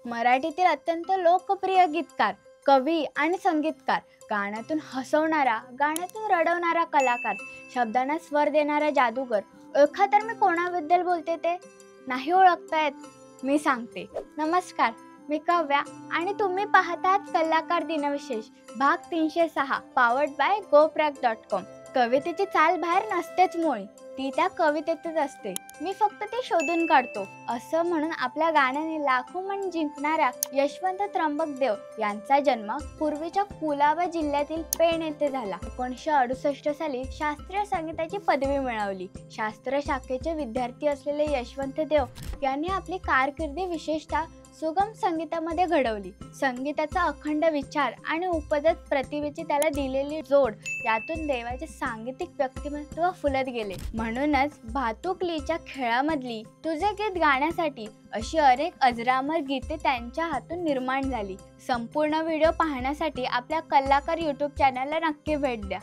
मराठीतील अत्यंत लोकप्रिय गीतकार, कवी आणि संगीतकार, गाण्यातून हसवणारा, गाण्यातून रडवणारा कलाकार, शब्दांना स्वर देणारा जादूगर. ओळखा तर मी कोणाबद्दल बोलते ते? नाही ओळखतायत? मी सांगते. नमस्कार, मी काव्या आणि तुम्ही पाहतात कलाकार दिनविशेष भाग 306 पॉवर्ड बाय goprag.com. कवितेची चाल बाहेर नसतेच मुळी, ती त्या कवितेतच असते. मी फक्त ते शोधून काढतो, असं म्हणून आपल्या गाण्याने लाखो मन जिंकणाऱ्या यशवंत त्र्यंबकदेव यांचा जन्म पूर्वीच्या कुलाबा जिल्ह्यातील पेण येथे झाला. 1968 साली शास्त्रीय संगीताची पदवी मिळवली. शास्त्र शाखेचे विद्यार्थी असलेले यशवंत देव यांनी आपली कारकिर्दी विशेषतः सुगम संगीतामध्ये घडवली. संगीताचा अखंड विचार आणि उपजत प्रतिभेची त्याला दिलेली जोड यातून देवाचे सांगीतिक व्यक्तिमत्व फुलत गेले. म्हणूनच भातुकलीच्या खेळामधली तुझे गीत गाण्यासाठी अशी अनेक अजरामर गीते त्यांच्या हातून निर्माण झाली. संपूर्ण व्हिडिओ पाहण्यासाठी आपल्या कलाकार यूट्यूब चॅनलला नक्की भेट द्या.